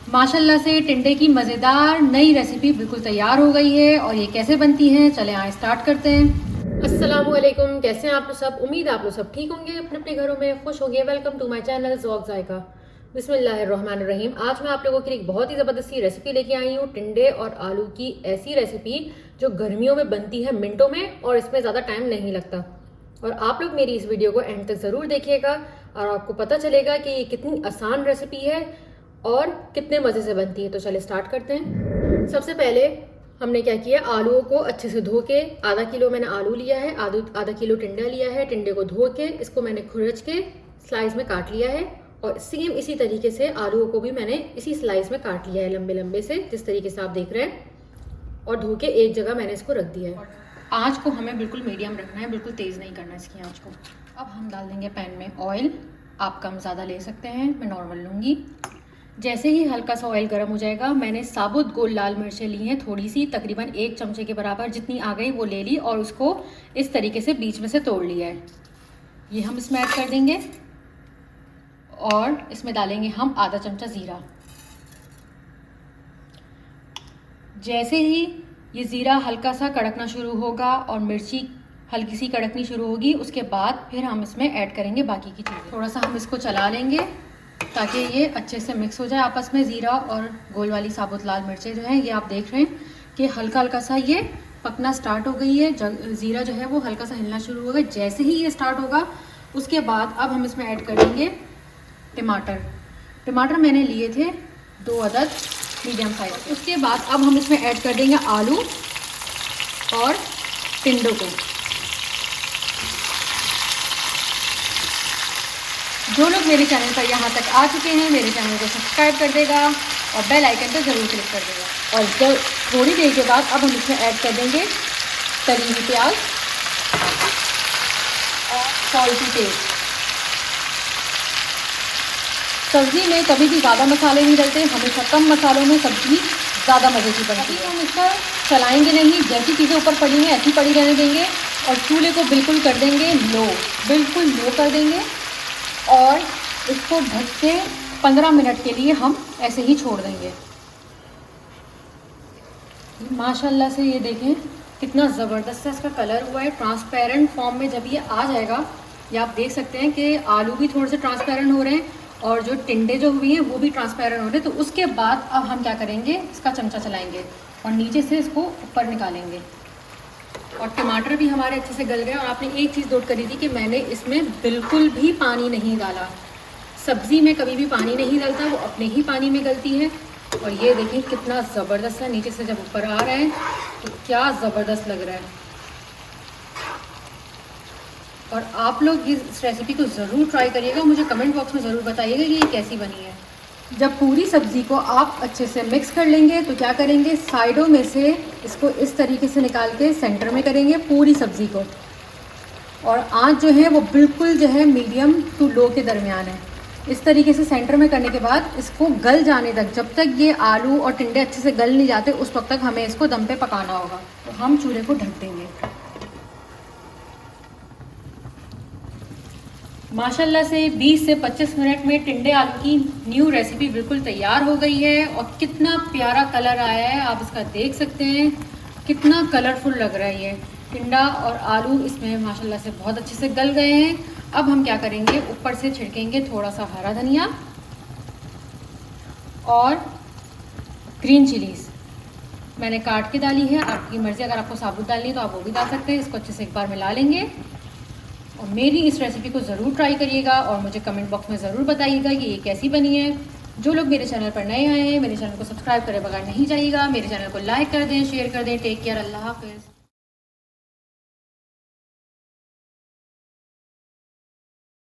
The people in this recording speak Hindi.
माशाल्लाह से टिंडे की मज़ेदार नई रेसिपी बिल्कुल तैयार हो गई है और ये कैसे बनती है चले आए स्टार्ट करते हैं। अस्सलामुअलैकुम, कैसे हैं आप लोग सब। उम्मीद आप लोग सब ठीक होंगे, अपने अपने घरों में खुश होंगे। वेलकम टू माय चैनल ज़ौक़ ज़ायक़ा। बिस्मिल्लाहिर्रहमानिर्रहीम। आज मैं आप लोगों के लिए एक बहुत ही ज़बरदस्ती रेसिपी लेके आई हूँ, टिंडे और आलू की ऐसी रेसिपी जो गर्मियों में बनती है मिनटों में और इसमें ज़्यादा टाइम नहीं लगता। और आप लोग मेरी इस वीडियो को एंड तक ज़रूर देखिएगा और आपको पता चलेगा कि ये कितनी आसान रेसिपी है और कितने मज़े से बनती है। तो चले स्टार्ट करते हैं। सबसे पहले हमने क्या किया, आलूओं को अच्छे से धो के, आधा किलो मैंने आलू लिया है, आधा किलो टिंडा लिया है। टिंडे को धो के इसको मैंने खुरच के स्लाइस में काट लिया है और सेम इसी तरीके से आलूओं को भी मैंने इसी स्लाइस में काट लिया है, लंबे लंबे से, जिस तरीके से आप देख रहे हैं। और धो के एक जगह मैंने इसको रख दिया है। आँच को हमें बिल्कुल मीडियम रखना है, बिल्कुल तेज़ नहीं करना इसकी आँच को। अब हम डाल देंगे पैन में ऑयल। आप कम ज़्यादा ले सकते हैं, मैं नॉर्मल लूँगी। जैसे ही हल्का सा ऑयल गर्म हो जाएगा, मैंने साबुत गोल लाल मिर्चें ली हैं थोड़ी सी, तकरीबन 1 चमचे के बराबर, जितनी आ गई वो ले ली और उसको इस तरीके से बीच में से तोड़ लिया है। ये हम इसमें ऐड कर देंगे और इसमें डालेंगे हम आधा चमचा ज़ीरा। जैसे ही ये ज़ीरा हल्का सा कड़कना शुरू होगा और मिर्ची हल्की सी कड़कनी शुरू होगी, उसके बाद फिर हम इसमें ऐड करेंगे बाकी की चीज़ें। थोड़ा सा हम इसको चला लेंगे ताकि ये अच्छे से मिक्स हो जाए आपस में। ज़ीरा और गोल वाली साबुत लाल मिर्चें जो हैं, ये आप देख रहे हैं कि हल्का हल्का सा ये पकना स्टार्ट हो गई है। ज़ीरा जो है वो हल्का सा हिलना शुरू हो गया। जैसे ही ये स्टार्ट होगा, उसके बाद अब हम इसमें ऐड कर देंगे टमाटर मैंने लिए थे 2 अदद मीडियम साइज। उसके बाद अब हम इसमें ऐड कर देंगे आलू और टिंडों को। जो लोग मेरे चैनल पर यहाँ तक आ चुके हैं, मेरे चैनल को सब्सक्राइब कर देगा और बेल आइकन पर ज़रूर क्लिक कर देगा। और जब थोड़ी देर के बाद अब हम इसमें ऐड कर देंगे तली हुई प्याज और सॉल्टी पेस्ट। सब्ज़ी में कभी भी ज़्यादा मसाले नहीं डलते, हमेशा कम मसालों में सब्ज़ी ज़्यादा मज़े की बनती है। हम इसका चलाएँगे नहीं, जैसी चीज़ें ऊपर पड़ी हैं ऐसी पड़ी रहने देंगे और चूल्हे को बिल्कुल कर देंगे लो, बिल्कुल लो कर देंगे और इसको ढक के 15 मिनट के लिए हम ऐसे ही छोड़ देंगे। माशाल्लाह से ये देखें कितना ज़बरदस्त इसका कलर हुआ है, ट्रांसपेरेंट फॉर्म में। जब ये आ जाएगा, ये आप देख सकते हैं कि आलू भी थोड़े से ट्रांसपेरेंट हो रहे हैं और जो टिंडे जो हुए हैं वो भी ट्रांसपेरेंट हो रहे हैं। तो उसके बाद अब हम क्या करेंगे, इसका चमचा चलाएंगे और नीचे से इसको ऊपर निकालेंगे। और टमाटर भी हमारे अच्छे से गल गए। और आपने एक चीज़ नोट करी थी कि मैंने इसमें बिल्कुल भी पानी नहीं डाला। सब्ज़ी में कभी भी पानी नहीं डलता, वो अपने ही पानी में गलती है। और ये देखिए कितना ज़बरदस्त है, नीचे से जब ऊपर आ रहा है तो क्या ज़बरदस्त लग रहा है। और आप लोग इस रेसिपी को ज़रूर ट्राई करिएगा, मुझे कमेंट बॉक्स में ज़रूर बताइएगा कि ये कैसी बनी है। जब पूरी सब्ज़ी को आप अच्छे से मिक्स कर लेंगे तो क्या करेंगे, साइडों में से इसको इस तरीके से निकाल के सेंटर में करेंगे पूरी सब्ज़ी को। और आंच जो है वो बिल्कुल जो है मीडियम टू लो के दरमियान है। इस तरीके से सेंटर में करने के बाद इसको गल जाने तक, जब तक ये आलू और टिंडे अच्छे से गल नहीं जाते उस वक्त तक हमें इसको दम पे पकाना होगा। तो हम चूल्हे को ढक देंगे। माशाल्लाह से 20 से 25 मिनट में टिंडे आलू की न्यू रेसिपी बिल्कुल तैयार हो गई है और कितना प्यारा कलर आया है, आप इसका देख सकते हैं कितना कलरफुल लग रहा है। ये टिंडा और आलू इसमें माशाल्लाह से बहुत अच्छे से गल गए हैं। अब हम क्या करेंगे, ऊपर से छिड़केंगे थोड़ा सा हरा धनिया और ग्रीन चिलीज़ मैंने काट के डाली है। आपकी मर्ज़ी, अगर आपको साबुत डालनी है तो आप वो भी डाल सकते हैं। इसको अच्छे से एक बार मिला लेंगे और मेरी इस रेसिपी को ज़रूर ट्राई करिएगा और मुझे कमेंट बॉक्स में ज़रूर बताइएगा कि ये कैसी बनी है। जो लोग मेरे चैनल पर नए आए हैं, मेरे चैनल को सब्सक्राइब करे बगैर नहीं जाइएगा। मेरे चैनल को लाइक कर दें, शेयर कर दें। टेक केयर, अल्लाह हाफ़िज़।